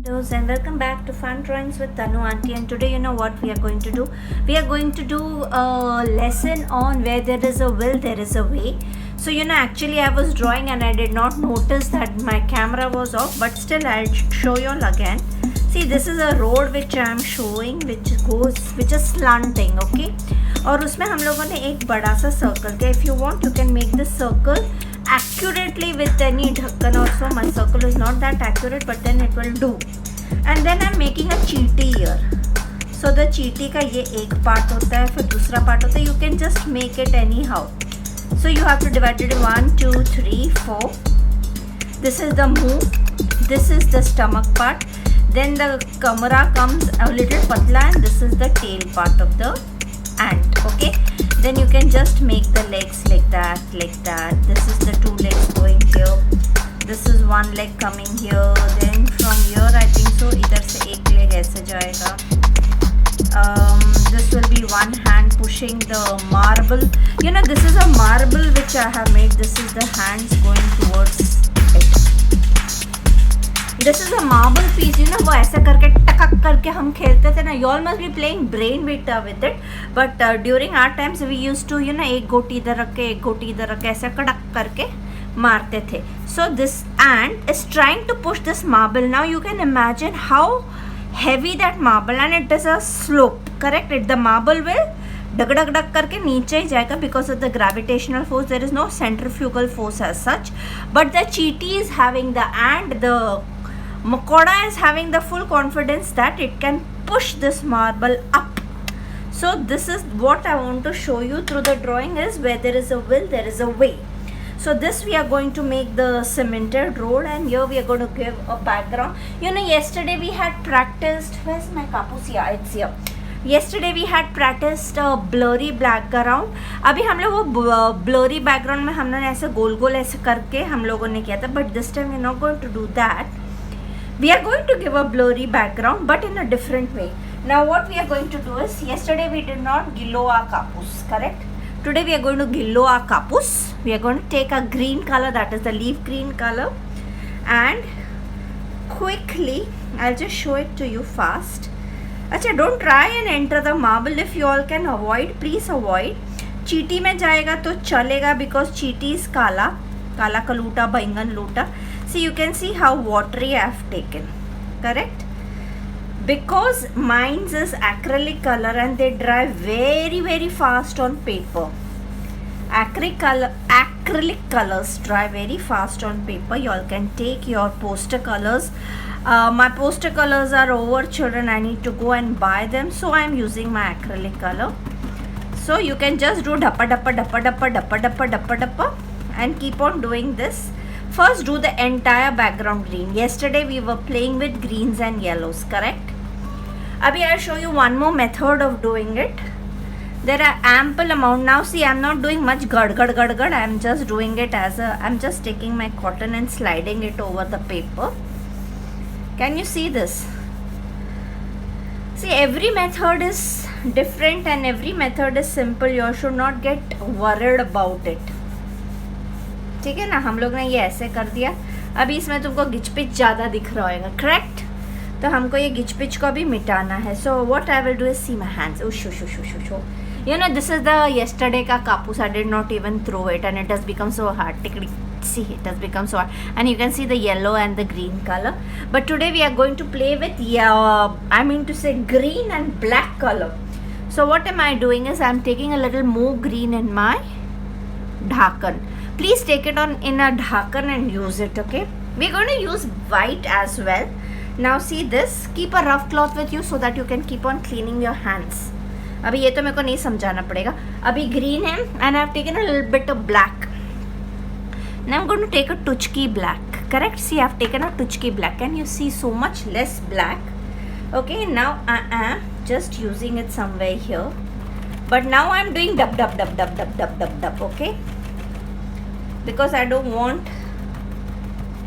Hellos and welcome back to Fun Drawings with Tanu Auntie. And today, you know what we are going to do? We are going to do a lesson on where there is a will, there is a way. So, actually, I was drawing and I did not notice that my camera was off, but still, I'll show you all again. See, this is a road which I am showing, which is slanting, okay? और उसमें हम लोगों ने एक बड़ा सा circle किया. If you want, you can make this circle accurately with any ढक्कन also. My circle is not that accurate, but then it will do. And then I'm making a cheaty here. So the cheaty का ये एक part होता है, फिर दूसरा part होता है. You can just make it anyhow. So you have to divide it in 1, 2, 3, 4. This is the move. This is the stomach part. Then the camera comes a little patla, and this is the tail part of the ant. Okay. Then you can just make the legs like that, like that. This is the two legs going here. This is one leg coming here. Then from here I think so इधर से एक leg ऐसे जाएगा. This will be one hand pushing the marble. This is a marble which I have made. This is the hands going towards it. This is a marble piece, वो ऐसे करके टकक करके हम खेलते थे ना. You all must be playing brain with it. But during our times we used to, एक गोटी इधर रख के एक गोटी इधर रख के ऐसे कड़क करके मारते थे. So this ant is trying to push this marble. Now you can imagine how heavy that marble, and it is a slope, correct? The marble will डग डग डग करके नीचे ही जाएगा because of the gravitational force. There is no centrifugal force as such, but the cheaty is having, the ant, the Makoda is having the full confidence that it can push this marble up. So this is what I want to show you through the drawing, is where there is a will, there is a way. So this we are going to make the cemented road, and here we are going to give a background. Yesterday we had practiced, where's my kapus? Yeah, it's here. Yesterday we had practiced a blurry background. अभी हम लोग वो blurry background में हमने ऐसे गोल गोल ऐसे करके हम लोगों ने किया था, but this time we are not going to do that. We are going to give a blurry background, but in a different way. Now what we are going to do is, yesterday we did not gillo our kapus, correct? Today we are going to gillo our kapus. We are going to take a green color, that is the leaf green color, and quickly I'll just show it to you fast. अच्छा, don't try and enter the marble. If you all can avoid, please avoid. चीटी में जाएगा तो चलेगा because चीटी is काला, काला का लूटा, बैंगन लूटा. See, you can see how watery I have taken, correct? Because mine is acrylic color and they dry very very fast on paper. Acrylic colors dry very fast on paper. You all can take your poster colors. My poster colors are over, children. I need to go and buy them, so I am using my acrylic color. So you can just do dappa dappa dappa dappa dappa dappa dappa dappa and keep on doing this. First do the entire background green. Yesterday we were playing with greens and yellows, correct? Abhi I'll show you one more method of doing it. There are ample amount. Now see, I'm not doing much gad. I'm just doing it I'm just taking my cotton and sliding it over the paper. Can you see this? See, every method is different and every method is simple. You should not get worried about it. ठीक है ना. हम लोग ने ये ऐसे कर दिया. अभी इसमें तुमको गिचपिच ज़्यादा दिख रहा होगा, करेक्ट? तो हमको ये गिचपिच को भी मिटाना है. So what I will do is, see my hands. This is the yesterday का kapus. I did not even throw it and it has become so hard. See, it has become so hard, and you can see the yellow and the green color. But today we are going to play with green and black color. So what am I doing is, I'm taking a little more green in my dhakan. Please take it on in a dhakan and use it, okay? We're going to use white as well. Now see this, keep a rough cloth with you so that you can keep on cleaning your hands. अभी ये तो मेरे को नहीं समझाना पड़ेगा. अभी green है and I've taken a little bit of black. Now I'm going to take a touchki black, correct? See, I've taken a touchki black. Can you see so much less black? Okay, now I am just using it somewhere here. But now I'm doing dub, okay? Because I don't want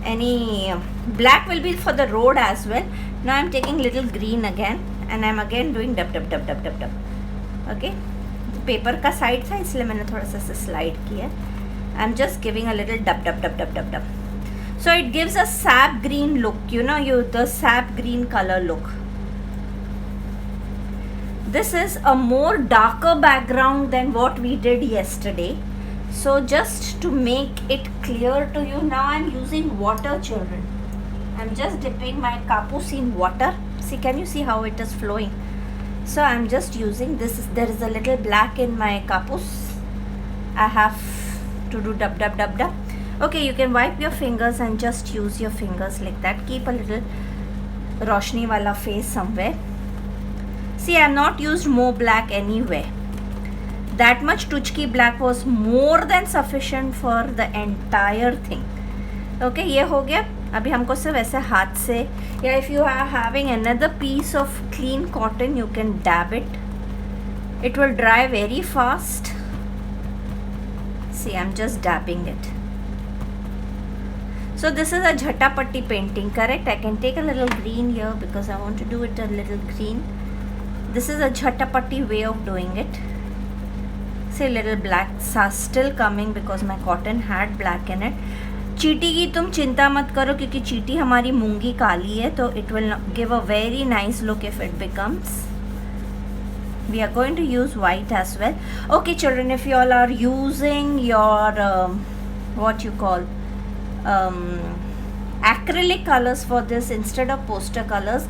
any black will be for the road as well. Now I'm taking little green again and I'm again doing dub. Okay, paper का side था इसलिए मैंने थोड़ा सा slide किया. I'm just giving a little dub. So it gives a sap green look, the sap green color look. This is a more darker background than what we did yesterday. So just to make it clear to you, now I'm using water, children. I'm just dipping my kapus in water. See, can you see how it is flowing? So I'm just using this. There is a little black in my kapus. I have to do dab dab dab dab. Okay, you can wipe your fingers and just use your fingers like that. Keep a little roshni wala face somewhere. See, I have not used more black anywhere. That much Tujki black was more than sufficient for the entire thing. Okay, ये हो गया. अभी हमको सिर्फ ऐसे हाथ से, या if you are having another piece of clean cotton, you can dab it. It will dry very fast. See, I'm just dabbing it. So this is a jhatapatti painting, correct? I can take a little green here because I want to do it a little green. This is a jhatapatti way of doing it. See, little blacks are still coming because my cotton had black in it. चीटी की तुम चिंता मत करो क्योंकि चीटी हमारी मूंगी काली है, तो it will give a very nice look if it becomes. We are going to use white as well. Okay, children, if you all are using your what you call acrylic colors for this instead of poster colors,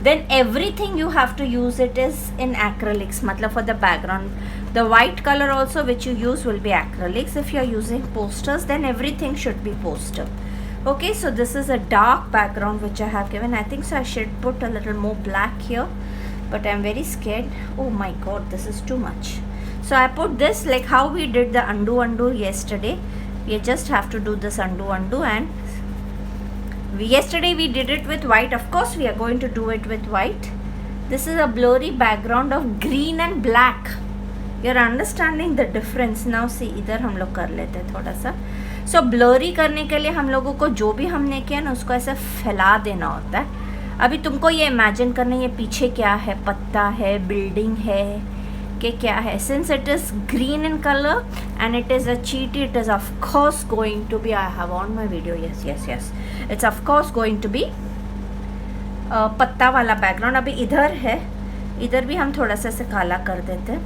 then everything you have to use it is in acrylics. Matlab for the background, the white color also which you use will be acrylics. If you are using posters, then everything should be poster. Okay, so this is a dark background which I have given. I think so I should put a little more black here, but I'm very scared. Oh my god, this is too much. So I put this like how we did the undo yesterday. You just have to do this undo, and yesterday we did it with white. Of course we are going to do it with white. This is a blurry background of green and black. You're understanding the difference now. See, इधर हम लोग कर लेते हैं थोड़ा सा. So blurry करने के लिए हम लोगों को जो भी हमने किया ना उसको ऐसे फैला देना होता है. अभी तुमको ये इमेजिन करना, ये पीछे क्या है, पत्ता है, बिल्डिंग है, कि क्या है. Since it is green in color and it is a cheaty, it is of course going to be, I have on my video, yes, it's of course going to be पत्ता वाला background. अभी इधर है, इधर भी हम थोड़ा सा ऐसे काला कर देते हैं,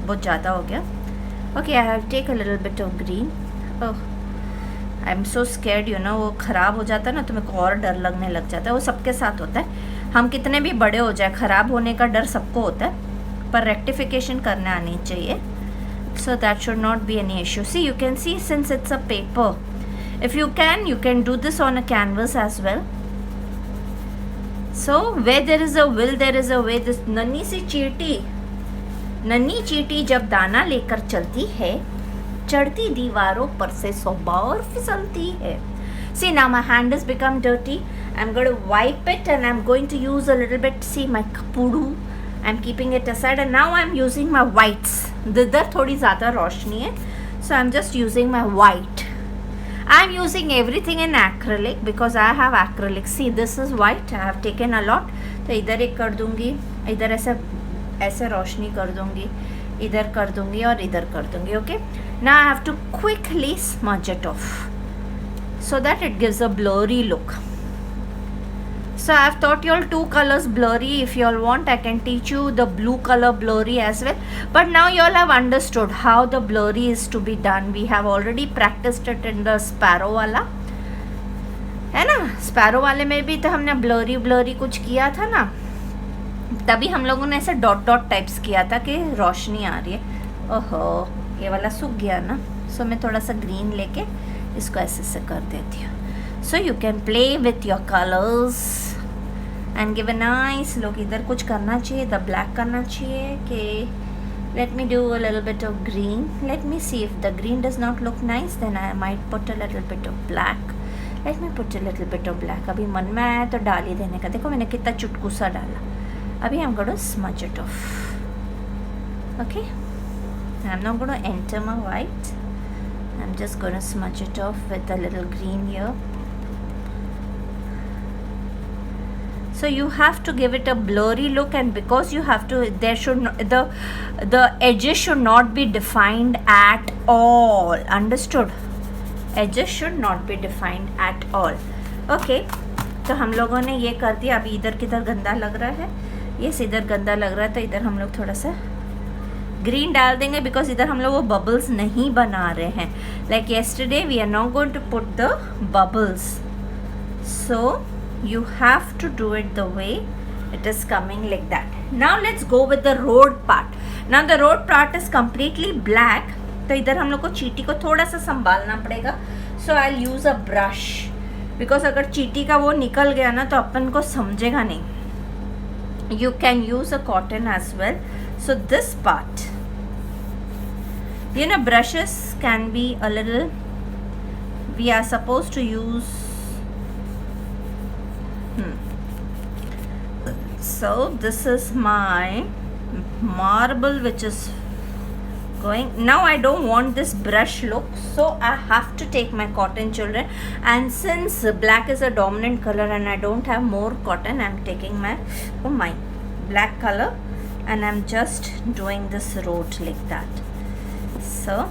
बहुत ज़्यादा हो गया. Okay, I have take a little bit of green. Oh, I am so scared, वो ख़राब हो जाता है ना तो मेरे को और डर लगने लग जाता है. वो सबके साथ होता है, हम कितने भी बड़े हो जाए ख़राब होने का डर सबको होता है, पर रेक्टिफिकेशन करने आनी चाहिए. So that should not be any issue. See, you can see since it's a paper, if you can do this on a canvas as well. So where there is a will, there is a way. This नन्ही चींटी जब दाना लेकर चलती है, चढ़ती दीवारों पर से 100 बार फिसलती है. See, now my hand has become dirty. I'm going to wipe it and I'm going to use a little bit. See my kapudu, I'm keeping it aside and now I'm using my whites. इधर थोड़ी ज़्यादा रोशनी है, so I'm just using my white. I'm using everything in acrylic because I have acrylic. See, this is white. I have taken a lot. तो इधर एक कर दूँगी, इधर ऐसे रोशनी कर दूँगी, इधर कर दूँगी और इधर कर दूँगी. Okay. Now I have to quickly smudge it off so that it gives a blurry look. So I have taught you all 2 colors blurry. If you all want, I can teach you the blue color blurry as well. But now you all have understood how the blurry is to be done. We have already practiced it in the sparrow वाला, है ना. Sparrow वाले में भी तो हमने blurry कुछ किया था ना, तभी हम लोगों ने ऐसे डॉट टाइप्स किया था कि रोशनी आ रही है. ओहो, ये वाला सूख गया ना, सो मैं थोड़ा सा ग्रीन लेके इसको ऐसे कर देती हूँ. So you can play with your colors and give a nice look. इधर कुछ करना चाहिए, the black करना चाहिए कि let me do a little bit of green. Let me see if the green does not look nice, then I might put a little bit of black. Let me put a little bit of black. अभी मन में आया तो डाल ही देने का. देखो मैंने कितना चुटकू सा डाला. अभी I'm going to smudge it off. Okay, I'm not going to enter my white. I'm just going to smudge it off with a little green here. So you have to give it a blurry look, and because you have to, there should not, the edges should not be defined at all. Understood? edges should not be defined at all. Okay, तो हम लोगों ने ये कर दिया. अभी इधर किधर गंदा लग रहा है, यस इधर गंदा लग रहा है, तो इधर हम लोग थोड़ा सा ग्रीन डाल देंगे बिकॉज इधर हम लोग वो बबल्स नहीं बना रहे हैं. Like yesterday we are not going to put the bubbles, so you have to do it the way it is coming like that. Now let's go with the road part. Now the road part is completely black, तो इधर हम लोग को चींटी को थोड़ा सा संभालना पड़ेगा. So I'll use a brush because अगर चींटी का वो निकल गया ना तो अपन को समझेगा नहीं. You can use a cotton as well. So this part, you know, brushes can be a little, we are supposed to use so this is my marble which is going. Now I don't want this brush look, so I have to take my cotton, children, and since black is a dominant color and I don't have more cotton, I'm taking my black color and I'm just doing this road like that. So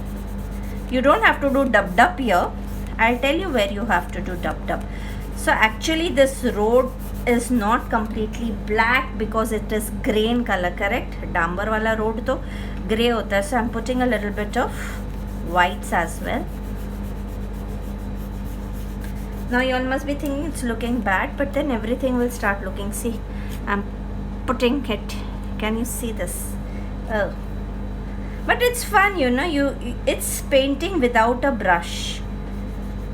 you don't have to do dub here. I'll tell you where you have to do dub. So actually this road is not completely black because it is grain color, correct? डांबर वाला road तो grey होता है. So I'm putting a little bit of whites as well. Now you all must be thinking it's looking bad, but then everything will start looking. See, I'm putting it. Can you see this? Oh, but it's fun, you know. It's painting without a brush.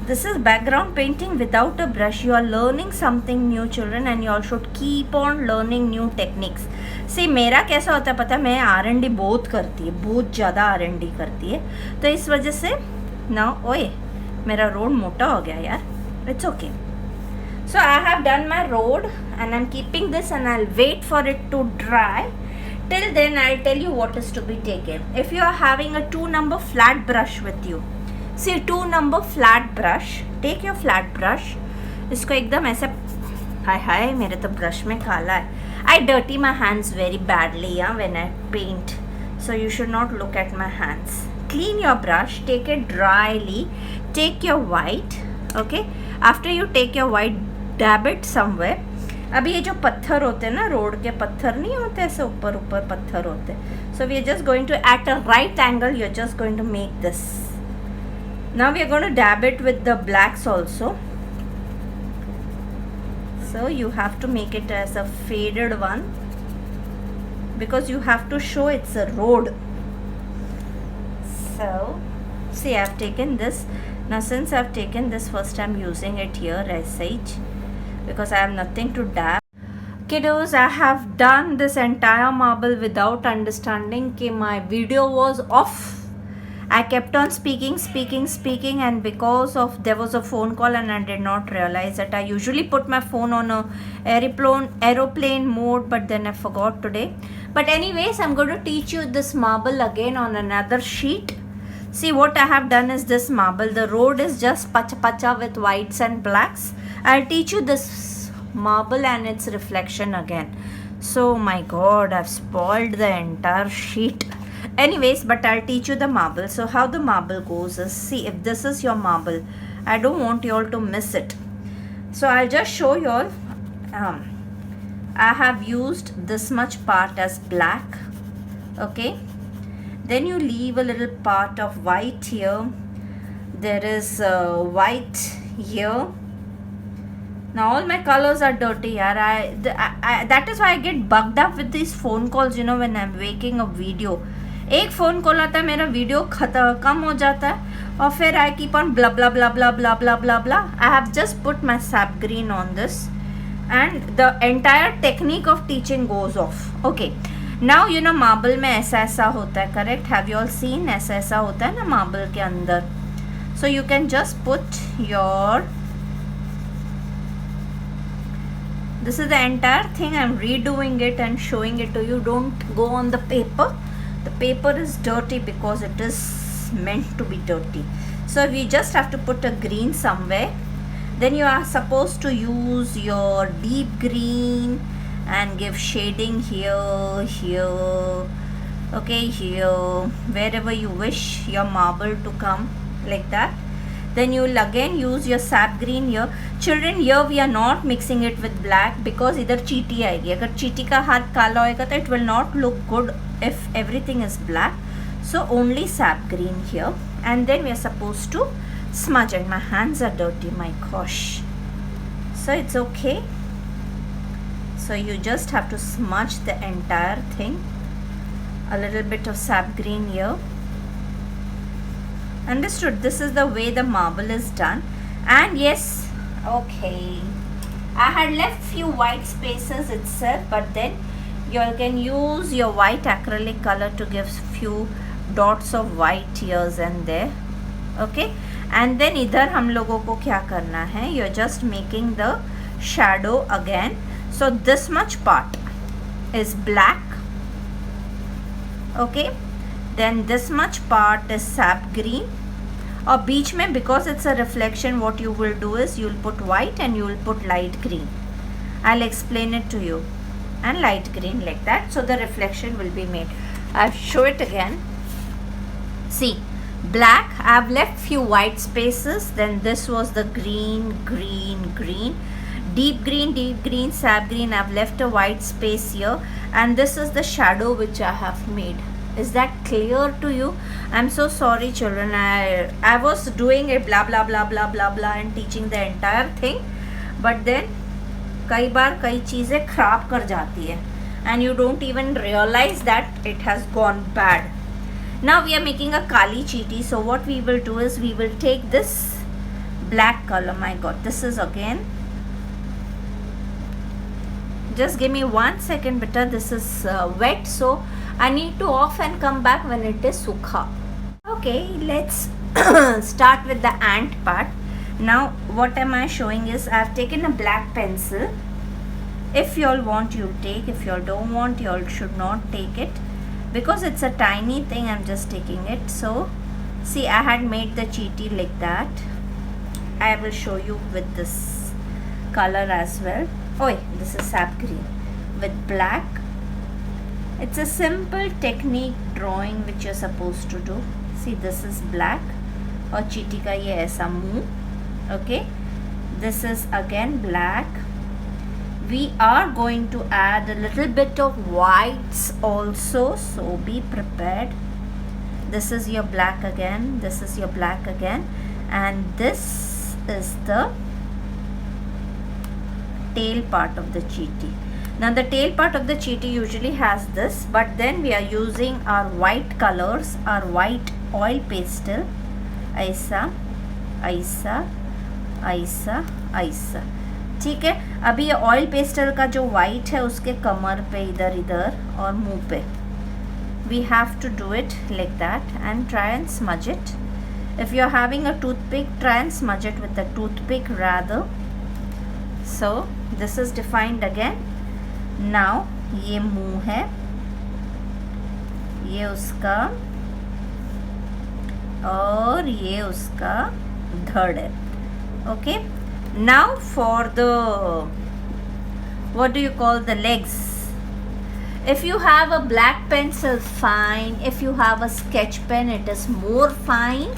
This is background painting without a brush. You are learning something new, children, and you all should keep on learning new techniques. See, मेरा कैसा होता है पता है, मैं R&D बहुत करती है, बहुत ज़्यादा R&D करती है, तो इस वजह से ना ओए मेरा रोड मोटा हो गया यार. It's okay. So I have done my road and I'm keeping this and I'll wait for it to dry. Till then I'll tell you what is to be taken. If you are having a 2 number flat brush with you, see 2 number flat brush, take your flat brush, इसको एकदम ऐसे, हाय मेरे तो brush में काला है. I dirty my hands very badly when I paint, so you should not look at my hands. Clean your brush, take it dryly, take your white, okay? After you take your white, dab it somewhere. अभी ये जो पत्थर होते हैं ना, road के पत्थर नहीं होते ऐसे ऊपर पत्थर होते हैं. So we are just going to, at a right angle, you're just going to make this. Now we are going to dab it with the blacks also. So you have to make it as a faded one because you have to show it's a road. So see, I've taken this. Now since I've taken this, first I'm using it here as such because I have nothing to dab. Kiddos, I have done this entire marble without understanding that my video was off. I kept on speaking, and because of there was a phone call and I did not realize that. I usually put my phone on a aeroplane mode, but then I forgot today. But anyways, I'm going to teach you this marble again on another sheet. See, what I have done is this marble. The road is just pacha with whites and blacks. I'll teach you this marble and its reflection again. So my god, I've spoiled the entire sheet. Anyways, but I'll teach you the marble. So how the marble goes is, see, if this is your marble, I don't want you all to miss it. So I'll just show you all. I have used this much part as black, okay? Then you leave a little part of white here. There is white here. Now all my colors are dirty, yaar. That is why I get bugged up with these phone calls, you know, when I'm making a video. एक phone call आता है, मेरा video कम हो जाता है और फिर I keep on blah blah blah blah blah blah blah blah. I have just put my SAP green on this and the entire technique of teaching goes off. Okay, now you know marble में ऐसा होता है, correct? Have you all scene? ऐसा होता है ना marble के अंदर. So you can just put your, this is the entire thing. I'm redoing it and showing it to you. Don't go on the paper. The paper is dirty because it is meant to be dirty. So we just have to put a green somewhere. Then you are supposed to use your deep green and give shading here, okay, here, wherever you wish your marble to come, like that. Then you will again use your sap green here. Children, here we are not mixing it with black because इधर चींटी आएगी. अगर चींटी का हाथ काला होएगा तो it will not look good if everything is black. So only sap green here, and then we are supposed to smudge. And my hands are dirty, my gosh. So it's okay. So you just have to smudge the entire thing. A little bit of sap green here. Understood? This is the way the marble is done. And yes, okay, I had left few white spaces itself, but then you can use your white acrylic color to give few dots of white here and there. Okay, and then इधर हम लोगों को क्या करना है? You're just making the shadow again. So this much part is black. Okay, then this much part is sap green. और बीच में, because it's a reflection, what you will do is you will put white and you will put light green. I'll explain it to you. And light green like that, so the reflection will be made. I'll show it again. See, black, I've left few white spaces. Then this was the green, deep green, sap green. I've left a white space here, and this is the shadow which I have made. Is that clear to you? I'm so sorry children, I was doing a blah blah blah blah blah blah and teaching the entire thing, but then कई बार कई चीज़ें खराब कर जाती है and you don't even realize that it has gone bad. Now we are making a kali cheeti. So what we will do is we will take this black color. My god, this is again, just give me 1 second beta. This is wet, so I need to off and come back when it is sukha. Okay, let's start with the ant part. Now what am I showing is I have taken a black pencil. If you all want, you take. If you all don't want, you all should not take it, because it's a tiny thing. I'm just taking it. So see, I had made the cheeti like that. I will show you with this color as well. Oh, this is sap green with black. It's a simple technique drawing which you're supposed to do. See, this is black और चीटी का ये ऐसा मुंह. Okay, this is again black. We are going to add a little bit of whites also, so be prepared. This is your black again, this is your black again, and this is the tail part of the cheeti. Now the tail part of the cheeti usually has this, but then we are using our white colors, our white oil pastel. ऐसा ऐसा ऐसा ऐसा, ठीक है. अभी ये oil pastel का जो वाइट है उसके कमर पे, इधर इधर और मुंह पे, we have to do it like that and try and smudge it. If you are having a toothpick, try and smudge it with a toothpick rather. So this is defined again. Now ये मुंह है, ये उसका, और ये उसका धड़ है. Okay, now for the, what do you call, the legs. If you have a black pencil, fine. If you have a sketch pen, it is more fine,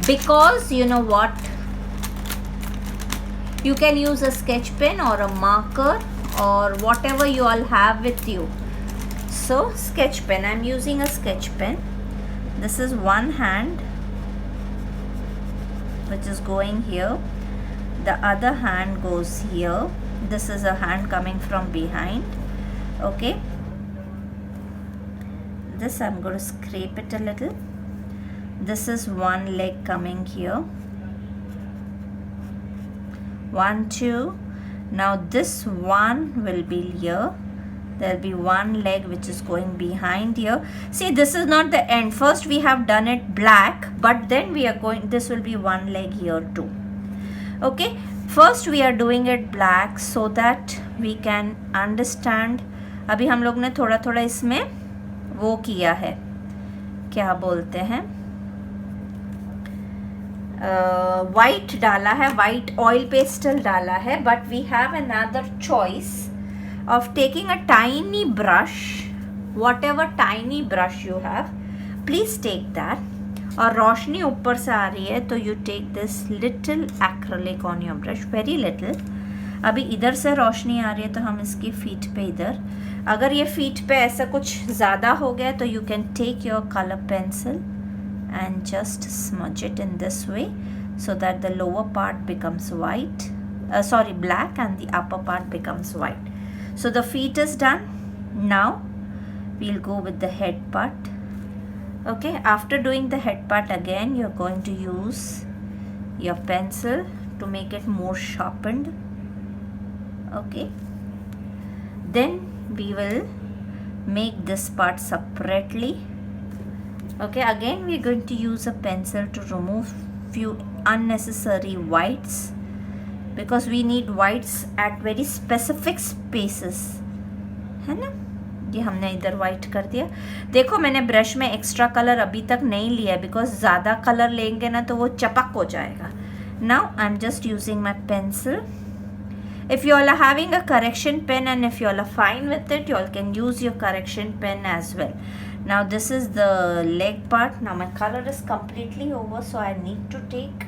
because you know what, you can use a sketch pen or a marker or whatever you all have with you. So sketch pen, I'm using a sketch pen. This is one hand which is going here, the other hand goes here. This is a hand coming from behind. Okay, this I'm going to scrape it a little. This is one leg coming here, 1 2. Now this one will be here, there will be one leg which is going behind here. See, this is not the end. First we have done it black, but then we are going, this will be one leg here too. Okay, first we are doing it black so that we can understand. अभी हम लोग ने थोड़ा थोड़ा इसमें वो किया है, क्या बोलते हैं, वाइट डाला है, वाइट ऑयल पेस्टल डाला है. But we have another choice of taking a tiny brush, whatever tiny brush you have, please take that. और रोशनी ऊपर से आ रही है तो you take this little acrylic on your brush, very little. अभी इधर से रोशनी आ रही है तो हम इसकी फीट पे इधर, अगर ये फीट पे ऐसा कुछ ज़्यादा हो गया तो you can take your colour pencil and just smudge it in this way so that the lower part becomes white, black, and the upper part becomes white. So the feet is done. Now we'll go with the head part. Okay, after doing the head part again, you're going to use your pencil to make it more sharpened. Okay, then we will make this part separately. Okay, again we're going to use a pencil to remove few unnecessary whites because we need whites at very specific spaces, है ना। ये हमने इधर white कर दिया। देखो मैंने brush में एक्स्ट्रा कलर अभी तक नहीं लिया बिकॉज ज़्यादा कलर लेंगे ना तो वो चपक हो जाएगा। Now I am just using my pencil. If you all are having a correction pen and if you all are fine with it, you all can use your correction pen as well. Now this is the leg part. Now my color is completely over, so I need to take.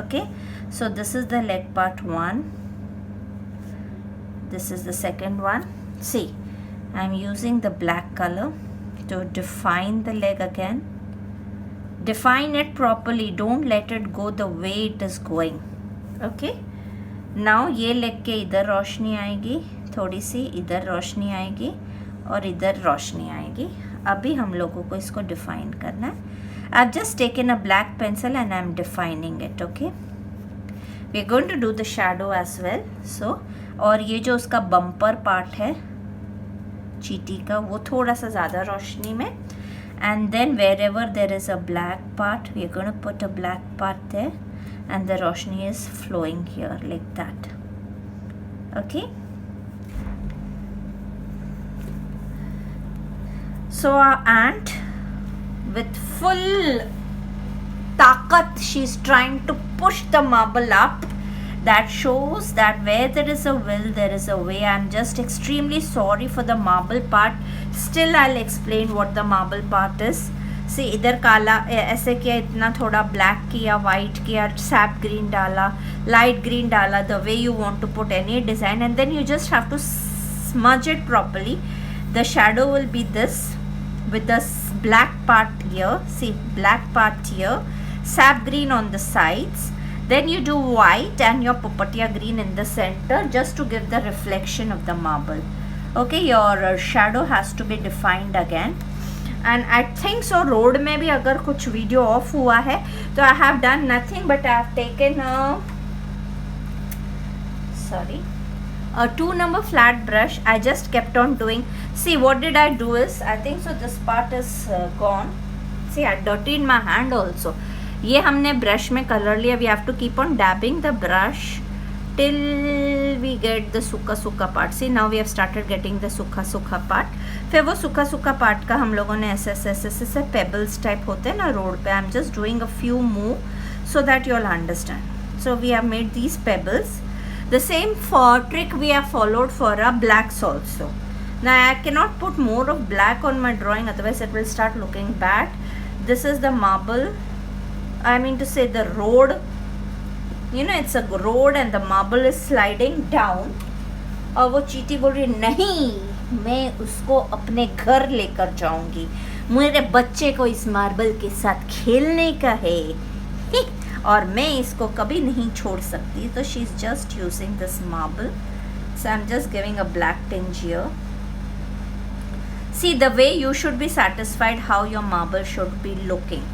Okay, so this is the leg part 1. This is the second one. See, I am using the black color to define the leg again. Define it properly. Don't let it go the way it is going. Okay. Now ये leg के इधर रोशनी आएगी, थोड़ी सी इधर रोशनी आएगी और इधर रोशनी आएगी। अभी हम लोगों को इसको डिफाइन करना है। I have just taken a black pencil and I am defining it. Okay, we are going to do the shadow as well. So और ये जो उसका बम्पर पार्ट है चीटी का वो थोड़ा सा ज़्यादा रोशनी में, and then wherever there is a black part we are going to put a black part there and the roshni is flowing here like that. Okay, so our ant with full taqat she's trying to push the marble up. That shows that where there is a will there is a way. I'm just extremely sorry for the marble part, still I'll explain what the marble part is. सी इधर काला ऐसे किया, इतना थोड़ा black किया, white किया, sap green डाला, light green डाला, the way you want to put any design, and then you just have to smudge it properly. The shadow will be this with the black part here. See, black part here, sap green on the sides, then you do white and your papaya green in the center just to give the reflection of the marble. Okay, your shadow has to be defined again. And I think so road में भी अगर कुछ video of हुआ है तो I have done nothing but I have taken a 2 number flat brush. I just kept on doing. See, what did I do is, I think so this part is gone. See, I dirtied my hand also. ये हमने brush में colour लिया. We have to keep on dabbing the brush till we get the सूखा part. See, now we have started getting the सूखा part. फिर वो सूखा part का हम लोगों ने ऐसे पेबल्स टाइप होते हैं ना रोड पे. I am just doing a few move so that you all understand. So we have made these pebbles. The same trick we have followed for our blacks also. Now I cannot put more of black on my drawing, otherwise it will start looking bad. This is the marble, I mean to say the road. You know, it's a road and the marble is sliding down. और वो चीटी बोल रही नहीं, मैं उसको अपने घर लेकर जाऊंगी, मेरे बच्चे को इस मार्बल के साथ खेलने का है और मैं इसको कभी नहीं छोड़ सकती. तो she is just using this marble. So I am just giving a black tinge here. See, the way you should be satisfied how your marble should be looking.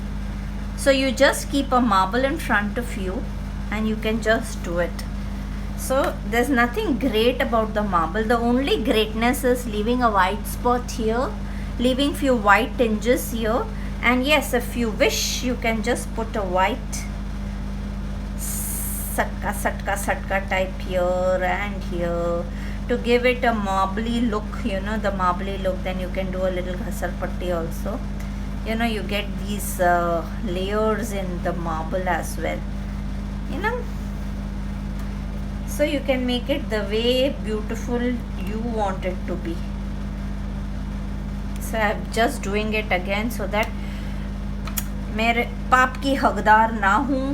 So you just keep a marble in front of you and you can just do it. So there's nothing great about the marble. The only greatness is leaving a white spot here, leaving few white tinges here, and yes, if you wish you can just put a white satka type here and here to give it a marbly look, you know, the marbly look. Then you can do a little ghasar patti also. You know, you get these layers in the marble as well, you know. So you can make it the way beautiful you want it to be. So I'm just doing it again so that मेरे पाप की हकदार ना हूँ,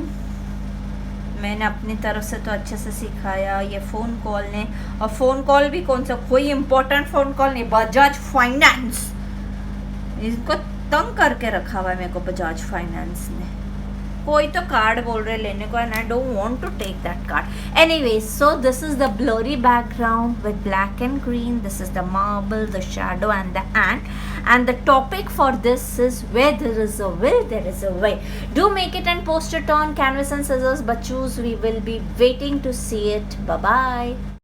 मैंने अपनी तरफ से तो अच्छे से सिखाया। ये फ़ोन कॉल ने, और फ़ोन कॉल भी कौन सा, कोई इम्पोर्टेंट फ़ोन कॉल नहीं, बजाज फाइनेंस, इनको तंग करके रखा हुआ है मेरे को बजाज फाइनेंस ने। कोई तो कार्ड बोल रहे लेने को, and I don't want to take that card. Anyways, so this is the blurry background with black and green. This is the marble, the shadow and the ant, and the topic for this is where there is a will there is a way. Do make it and post it on Canvas and Scissors, bachus. We will be waiting to see it. Bye bye.